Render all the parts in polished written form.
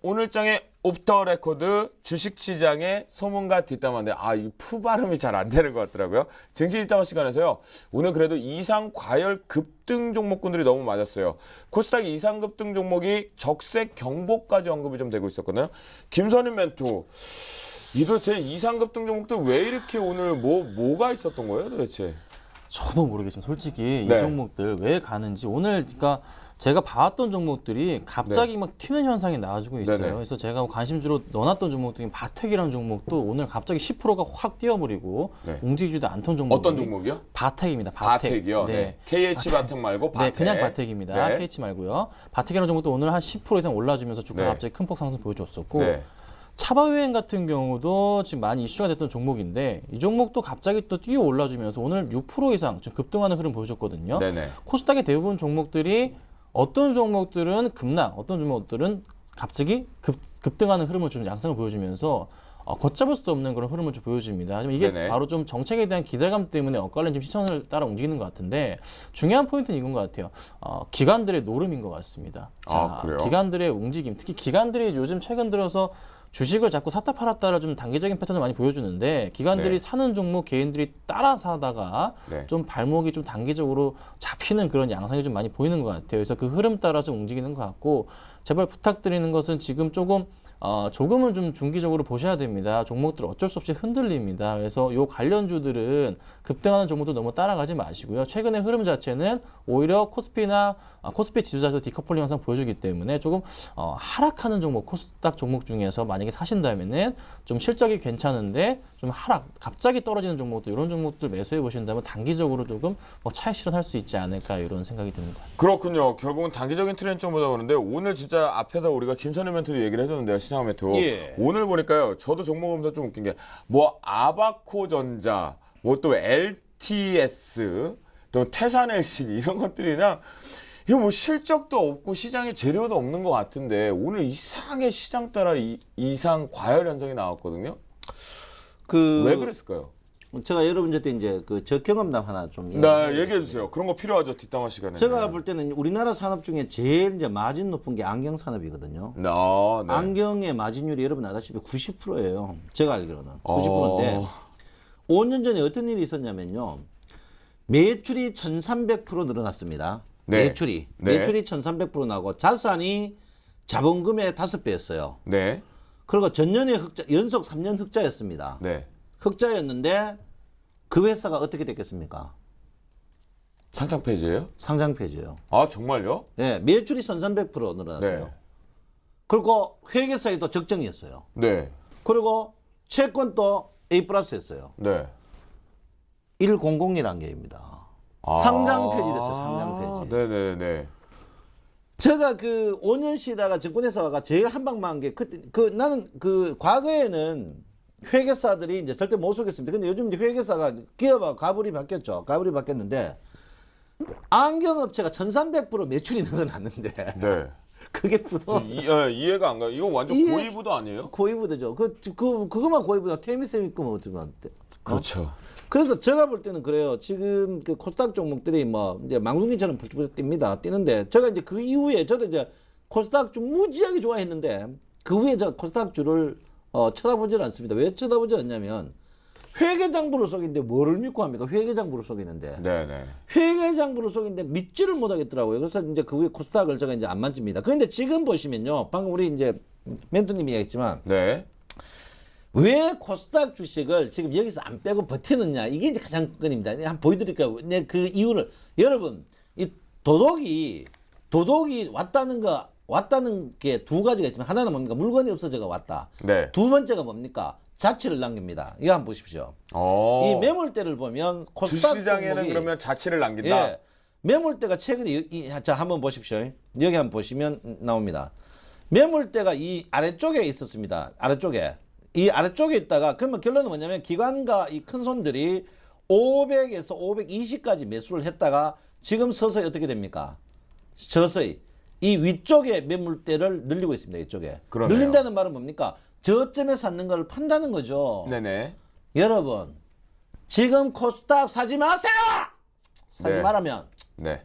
오늘장의 옵터 레코드 주식시장의 소문과 뒷담화인데 이 푸 발음이 잘 안 되는 것 같더라고요. 증시 뒷담화 시간에서요. 오늘 그래도 이상 과열 급등 종목군들이 너무 맞았어요. 코스닥 이상 급등 종목이 적색 경보까지 언급이 좀 되고 있었거든요. 김선임 멘토, 이 도대체 이상 급등 종목들 왜 이렇게 오늘 뭐가 있었던 거예요 도대체? 저도 모르겠지만 솔직히 이 네. 종목들 왜 가는지 오늘 그러니까 제가 봐왔던 종목들이 갑자기 막 튀는 현상이 나와주고 있어요. 네네. 그래서 제가 관심주로 넣어놨던 종목 중에 바텍이라는 종목도 오늘 갑자기 10%가 확 뛰어버리고 네. 움직이지도 않던 종목. 어떤 종목이요? 바텍입니다. 바텍. 바텍이요. 네. KH 바텍 말고 바텍. 네, 그냥 바텍입니다. 네. KH 말고요. 바텍이라는 종목도 오늘 한 10% 이상 올라주면서 주가가 네. 갑자기 큰 폭 상승 보여줬었고 네. 차바유행 같은 경우도 지금 많이 이슈가 됐던 종목인데 이 종목도 갑자기 또 뛰어 올라주면서 오늘 6% 이상 좀 급등하는 흐름 보여줬거든요. 네네. 코스닥의 대부분 종목들이 어떤 종목들은 급락, 어떤 종목들은 갑자기 급등하는 흐름을 좀 양상을 보여주면서 걷잡을 수 없는 그런 흐름을 좀 보여줍니다. 하지만 이게 네네. 바로 좀 정책에 대한 기대감 때문에 엇갈린 지금 시선을 따라 움직이는 것 같은데 중요한 포인트는 이건 것 같아요. 기관들의 노름인 것 같습니다. 그래요? 기관들의 움직임, 특히 기관들이 요즘 최근 들어서 주식을 자꾸 샀다 팔았다를 좀 단기적인 패턴을 많이 보여주는데 기관들이 네. 사는 종목 개인들이 따라 사다가 네. 좀 발목이 좀 단기적으로 잡히는 그런 양상이 좀 많이 보이는 것 같아요. 그래서 그 흐름 따라서 움직이는 것 같고 제발 부탁드리는 것은 지금 조금은 좀 중기적으로 보셔야 됩니다. 종목들 어쩔 수 없이 흔들립니다. 그래서 요 관련주들은 급등하는 종목도 너무 따라가지 마시고요. 최근의 흐름 자체는 오히려 코스피 지수자에서 디커플링 현상 보여주기 때문에 조금 하락하는 종목, 코스닥 종목 중에서 만약에 사신다면은 좀 실적이 괜찮은데 좀 갑자기 떨어지는 종목들 이런 종목들 매수해 보신다면 단기적으로 조금 차익 실현할 수 있지 않을까 이런 생각이 듭니다. 그렇군요. 결국은 단기적인 트렌드 좀 보자 그러는데 오늘 진짜 앞에서 우리가 김선임 멘토도 얘기를 해줬는데요. 시장 멘토. 예. 오늘 보니까요. 저도 종목 보면서 좀 웃긴 게 아바코전자, 또 LTS, 또 태산 LCD 이런 것들이 그냥 이거 실적도 없고 시장에 재료도 없는 것 같은데 오늘 이상하게 시장 따라 이상 과열 현상이 나왔거든요. 왜 그랬을까요? 제가 여러분한테 이제 그 저경험담 하나 좀 얘기해 주세요. 그런 거 필요하죠. 뒷담화 시간에. 제가 볼 때는 우리나라 산업 중에 제일 이제 마진 높은 게 안경 산업이거든요. 네. 안경의 마진율이 여러분 아다시피 90%예요. 제가 알기로는 90%인데 5년 전에 어떤 일이 있었냐면요. 매출이 1,300% 늘어났습니다. 네. 매출이 1,300% 나고 자산이 자본금의 5배였어요. 네. 그리고 전년에 연속 3년 흑자였습니다. 네. 흑자였는데 그 회사가 어떻게 됐겠습니까? 상장 폐지예요? 상장 폐지예요. 정말요? 네, 매출이 1,300% 늘어났어요. 네. 그리고 회계사에도 적정이었어요. 네. 그리고 채권도 A+였어요. 네. 100이라는 게입니다. 상장 폐지됐어요. 상장 폐지. 네네네. 제가 그 5년 쉬다가 증권회사가 제일 한방망한 게 그때 나는 과거에는 회계사들이 이제 절대 못 속였습니다. 근데 요즘 이제 회계사가 기업하고 가불이 바뀌었죠. 가불이 바뀌었는데 안경업체가 1,300% 매출이 늘어났는데 네. 그게 부도 이해가 안 가요. 이거 완전 고의부도 아니에요? 고의부도죠. 그것만 고의부도 태미쌤이 거면 어떻게 그렇죠. 그래서 제가 볼 때는 그래요. 지금 그 코스닥 종목들이 이제 망둥이처럼 펄쩍펄쩍 뜁니다. 뛰는데 제가 이제 그 이후에 저도 이제 코스닥주 무지하게 좋아했는데 그 후에 저 코스닥주를 쳐다보질 않습니다. 왜 쳐다보질 않냐면 회계장부를 속이는데 뭐를 믿고 합니까? 회계장부를 속이는데. 네네. 회계장부를 속이는데 믿지를 못하겠더라고요. 그래서 이제 그 후에 코스닥을 제가 이제 안 만집니다. 그런데 지금 보시면요. 방금 우리 이제 멘토님이 얘기했지만 네. 왜 코스닥 주식을 지금 여기서 안 빼고 버티느냐 이게 이제 가장 건입니다. 한번 보여드릴까요? 그 이유를 여러분 이 도덕이 왔다는 게 두 가지가 있지만 하나는 뭡니까? 물건이 없어져가 왔다. 네. 두 번째가 뭡니까? 자취를 남깁니다. 이거 한번 보십시오. 이 매물대를 보면 코스닥 주시장에는 종목이 그러면 자취를 남긴다. 예, 매물대가 최근에 자 한번 보십시오. 여기 한번 보시면 나옵니다. 매물대가 이 아래쪽에 있었습니다. 이 아래쪽에 있다가 그러면 결론은 뭐냐면 기관과 이 큰 손들이 500에서 520까지 매수를 했다가 지금 서서히 어떻게 됩니까? 서서히 이 위쪽에 매물대를 늘리고 있습니다. 이쪽에. 그러네요. 늘린다는 말은 뭡니까? 저점에 샀는 걸 판다는 거죠. 네네. 여러분 지금 코스닥 사지 마세요. 사지 네. 말라면 네.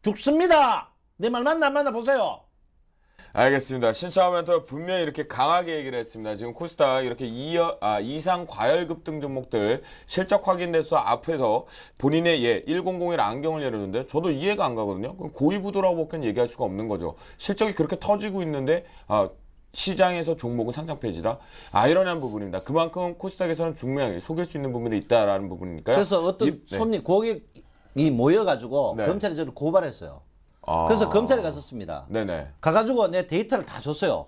죽습니다. 내 말 맞나 안 맞나 보세요. 알겠습니다. 신차원 멘토가 분명히 이렇게 강하게 얘기를 했습니다. 지금 코스닥 이렇게 이상 과열급 등 종목들 실적 확인돼서 앞에서 본인의 100일 안경을 내려는데 저도 이해가 안 가거든요. 그럼 고위부도라고밖에 얘기할 수가 없는 거죠. 실적이 그렇게 터지고 있는데 시장에서 종목은 상장 폐지다. 아이러니한 부분입니다. 그만큼 코스닥에서는 분명히 속일 수 있는 부분이 있다라는 부분이니까요. 그래서 어떤 손님 고객이 모여가지고 네. 검찰에 저를 고발했어요. 그래서 검찰에 갔었습니다. 네네. 가가지고 내 데이터를 다 줬어요.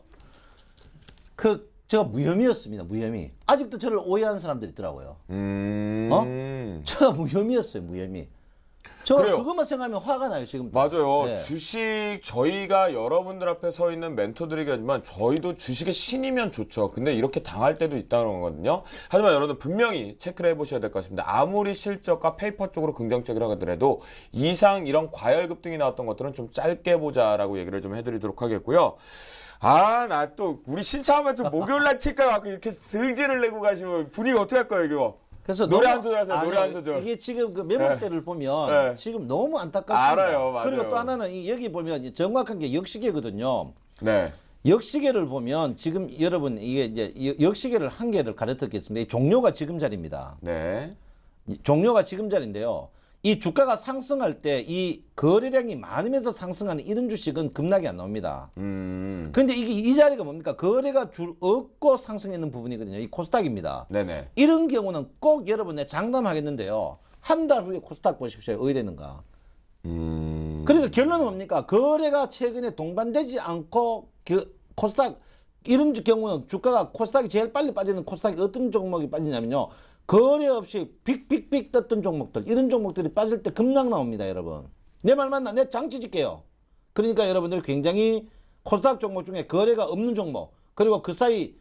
제가 무혐의였습니다. 무혐의. 아직도 저를 오해하는 사람들이 있더라고요. 제가 무혐의였어요. 무혐의. 저 그래요. 그것만 생각하면 화가 나요. 지금. 맞아요. 네. 주식 저희가 여러분들 앞에 서 있는 멘토들이긴 하지만 저희도 주식의 신이면 좋죠. 근데 이렇게 당할 때도 있다는 거거든요. 하지만 여러분 분명히 체크를 해보셔야 될 것 같습니다. 아무리 실적과 페이퍼 쪽으로 긍정적이라 하더라도 이상 이런 과열급 등이 나왔던 것들은 좀 짧게 보자라고 얘기를 좀 해드리도록 하겠고요. 나 또 우리 신차하면 또 목요일날 틸까 갖고 이렇게 승질을 내고 가시면 분위기 어떻게 할 거예요 이거? 그래서 노래 너무- 한 소절 하세요. 노래 한 소절. 이게 지금 그 매물대를 보면 네. 지금 너무 안타깝습니다. 알아요. 맞아요. 그리고 또 하나는 여기 보면 정확한 게 역시계거든요. 네. 역시계를 보면 지금 여러분 이게 이제 역시계를 한 개를 가르쳤겠습니다. 이 종료가 지금 자리입니다. 네. 종료가 지금 자리인데요. 이 주가가 상승할 때 이 거래량이 많으면서 상승하는 이런 주식은 급락이 안 나옵니다. 근데 이게 이 자리가 뭡니까? 거래가 없고 상승했는 부분이거든요. 이 코스닥입니다. 네네. 이런 경우는 꼭 여러분 내 장담하겠는데요. 한 달 후에 코스닥 보십시오. 어디 되는가? 그러니까 결론은 뭡니까? 거래가 최근에 동반되지 않고 코스닥 이런 경우는 주가가 코스닥이 제일 빨리 빠지는 코스닥이 어떤 종목이 빠지냐면요. 거래 없이 빅빅빅 떴던 종목들 이런 종목들이 빠질 때 급락 나옵니다. 여러분. 내 말 맞나? 내 장치 짓게요. 그러니까 여러분들 굉장히 코스닥 종목 중에 거래가 없는 종목 그리고 그 사이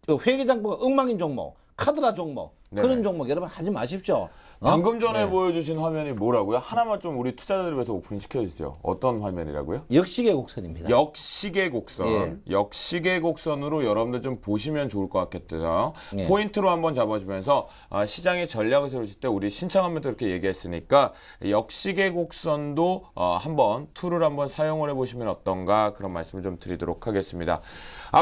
회계장부가 엉망인 종목 카드라 종목 네네. 그런 종목 여러분 하지 마십시오. 방금 전에 네. 보여주신 화면이 뭐라고요? 하나만 좀 우리 투자자들 위해서 오픈 시켜주세요. 어떤 화면이라고요? 역시계 곡선입니다. 역시계 곡선. 예. 역시계 곡선으로 여러분들 좀 보시면 좋을 것 같겠대요. 예. 포인트로 한번 잡아주면서 시장의 전략을 세우실 때 우리 신청하면서 이렇게 얘기했으니까 역시계 곡선도 한번 툴을 한번 사용을 해보시면 어떤가 그런 말씀을 좀 드리도록 하겠습니다.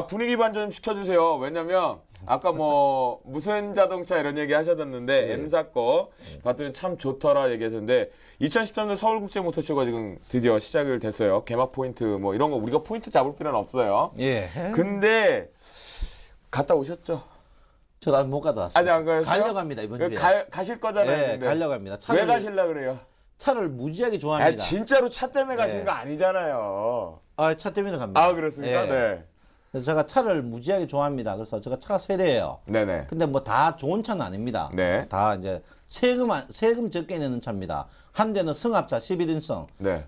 분위기 반전 좀 시켜주세요. 왜냐면 아까 뭐 무슨 자동차 이런 얘기 하셨었는데 M사 거 봤더니 참 좋더라 얘기했는데 2013년 서울국제모터쇼가 지금 드디어 시작을 됐어요. 개막 포인트 뭐 이런 거 우리가 포인트 잡을 필요는 없어요. 예. 근데 갔다 오셨죠? 저 아직 못 가다 왔어요. 아직 안 가셨어요? 가려고 합니다 이번 주에. 가실 거잖아요. 예, 근데. 가려고 합니다. 왜 가실라 그래요? 차를 무지하게 좋아합니다. 진짜로 차 때문에 가시는 네. 거 아니잖아요. 차 때문에 갑니다. 그렇습니까? 예. 네. 그래서 제가 차를 무지하게 좋아합니다. 그래서 제가 차가 세 대예요. 네네. 근데 뭐 다 좋은 차는 아닙니다. 네. 다 이제 세금 적게 내는 차입니다. 한 대는 승합차 11인승. 네.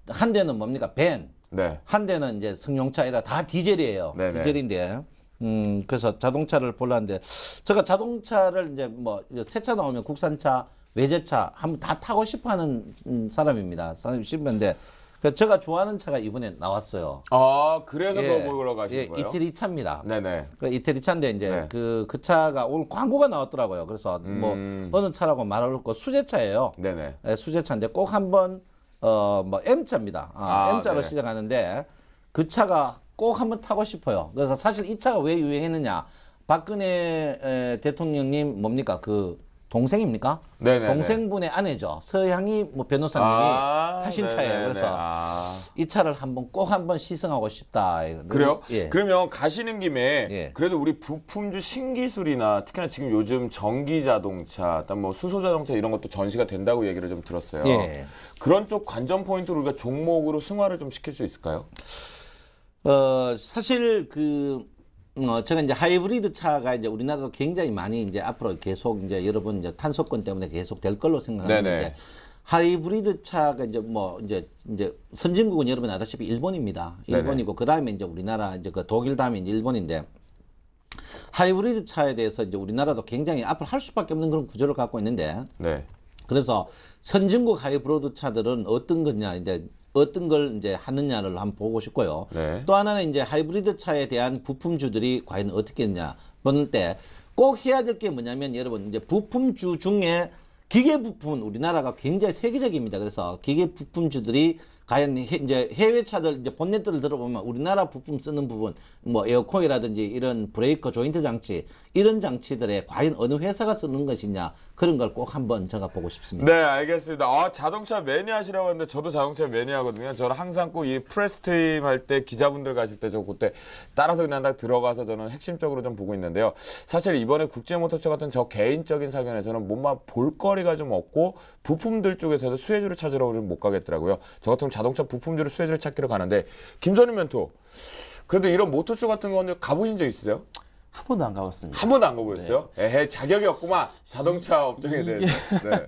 한 대는 뭡니까? 벤. 네. 한 대는 이제 승용차 이라 다 디젤이에요. 네네. 디젤인데. 그래서 자동차를 보려는데 제가 자동차를 이제 뭐 새 차 나오면 국산차, 외제차 한번 다 타고 싶어 하는 사람입니다. 사람이 싶은데 제가 좋아하는 차가 이번에 나왔어요. 그래서 그거 보러 가시는 거예요? 이태리 차입니다. 네네. 그 이태리 차인데 이제 네. 그 차가 오늘 광고가 나왔더라고요. 그래서 뭐 어느 차라고 말할 거 수제차예요. 네네. 수제차인데 꼭 한번 뭐 M차입니다. M차로 네. 시작하는데 그 차가 꼭 한번 타고 싶어요. 그래서 사실 이 차가 왜 유행했느냐? 박근혜 대통령님 뭡니까 그 동생입니까? 네네네. 동생분의 아내죠. 서향이 뭐 변호사님이 타신 차예요. 네네네. 그래서 이 차를 꼭 한번 시승하고 싶다. 그래요? 예. 그러면 가시는 김에 예. 그래도 우리 부품주 신기술이나 특히나 지금 요즘 전기 자동차, 뭐 수소 자동차 이런 것도 전시가 된다고 얘기를 좀 들었어요. 예. 그런 쪽 관전 포인트로 우리가 종목으로 승화를 좀 시킬 수 있을까요? 사실 제가 이제 하이브리드 차가 이제 우리나라도 굉장히 많이 이제 앞으로 계속 이제 여러분 이제 탄소권 때문에 계속 될 걸로 생각하는데 네네. 하이브리드 차가 이제 선진국은 여러분 아다시피 일본입니다. 일본이고 그 다음에 이제 우리나라 이제 그 독일 다음에 이제 일본인데 하이브리드 차에 대해서 이제 우리나라도 굉장히 앞으로 할 수밖에 없는 그런 구조를 갖고 있는데 네. 그래서 선진국 하이브리드 차들은 어떤 거냐 이제 어떤 걸 이제 하느냐를 한번 보고 싶고요. 네. 또 하나는 이제 하이브리드 차에 대한 부품주들이 과연 어떻게 했냐 보는 때 꼭 해야 될 게 뭐냐면 여러분 이제 부품주 중에 기계 부품은 우리나라가 굉장히 세계적입니다. 그래서 기계 부품주들이 과연 이제 해외 차들 이제 본넷들을 들어보면 우리나라 부품 쓰는 부분 뭐 에어컨이라든지 이런 브레이커 조인트 장치 이런 장치들에 과연 어느 회사가 쓰는 것이냐 그런 걸 꼭 한번 제가 보고 싶습니다. 네, 알겠습니다. 자동차 매니아시라고 하는데 저도 자동차 매니아거든요. 저는 항상 꼭 이 프레스팀 할 때 기자분들 가실 때 저 그때 따라서 그냥 딱 들어가서 저는 핵심적으로 좀 보고 있는데요. 사실 이번에 국제모터쇼 같은 저 개인적인 사견에서는 뭔가 볼거리가 좀 없고 부품들 쪽에서도 수혜주를 찾으러 좀 못 가겠더라고요. 저 같은 경우 자동차 부품주로 수혜주를 찾기로 가는데 김선희 멘토 그래도 이런 모터쇼 같은 거는 가보신 적 있으세요? 한 번도 안 가봤습니다. 한 번도 안 가보셨어요? 에헤, 자격이 없구만. 자동차 업종에 대해서. 네.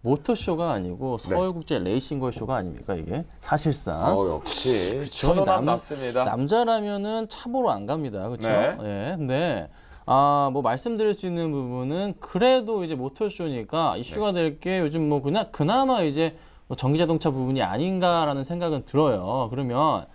모터쇼가 아니고 서울국제 레이싱걸 쇼가 아닙니까 이게 사실상. 역시 저희 저도 맞습니다. 남자라면은 차 보러 안 갑니다. 그렇죠? 네. 네. 근데 뭐 말씀드릴 수 있는 부분은 그래도 이제 모터쇼니까 이슈가 될 게 요즘 뭐 그나마 이제 뭐 전기자동차 부분이 아닌가라는 생각은 들어요. 그러면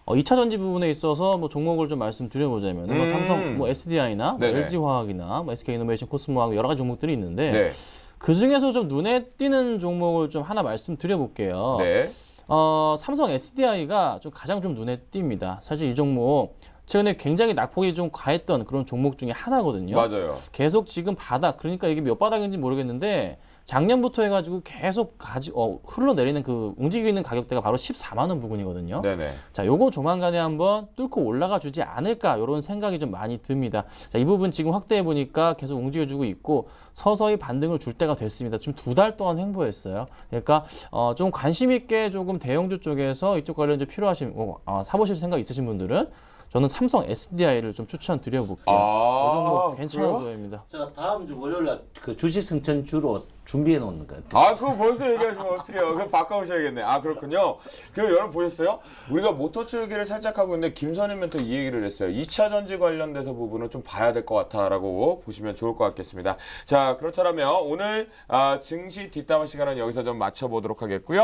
2차 전지 부분에 있어서 뭐 종목을 좀 말씀드려보자면 뭐 삼성, 뭐 SDI나 뭐 네네. LG화학이나 뭐 SK이노베이션, 코스모화학 여러 가지 종목들이 있는데 네. 그 중에서 좀 눈에 띄는 종목을 좀 하나 말씀드려볼게요. 네. 삼성 SDI가 좀 가장 좀 눈에 띕니다. 사실 이 종목 최근에 굉장히 낙폭이 좀 과했던 그런 종목 중에 하나거든요. 맞아요. 계속 지금 바닥, 그러니까 이게 몇 바닥인지 모르겠는데 작년부터 해가지고 계속 흘러내리는 그 움직이고 있는 가격대가 바로 14만 원 부근이거든요. 네네. 자, 요거 조만간에 한번 뚫고 올라가 주지 않을까 이런 생각이 좀 많이 듭니다. 자, 이 부분 지금 확대해 보니까 계속 움직여주고 있고 서서히 반등을 줄 때가 됐습니다. 지금 2달 동안 횡보했어요. 그러니까 좀 관심 있게 조금 대형주 쪽에서 이쪽 관련 좀 필요하신 사보실 생각 있으신 분들은 저는 삼성 SDI를 좀 추천드려볼게요. 이 종목 괜찮아 그래요? 보입니다. 제가 다음 주 월요일날 그 주식 승천주로 준비해 놓는 것 같아요. 그거 벌써 얘기하시면 어떡해요. 그럼 바꿔오셔야겠네. 그렇군요. 그럼 여러분 보셨어요? 우리가 모터쇼 얘기를 살짝 하고 있는데 김선희 멘토 이 얘기를 했어요. 2차 전지 관련돼서 부분은 좀 봐야 될 것 같다라고 보시면 좋을 것 같겠습니다. 자, 그렇다면 오늘 증시 뒷담화 시간은 여기서 좀 마쳐보도록 하겠고요.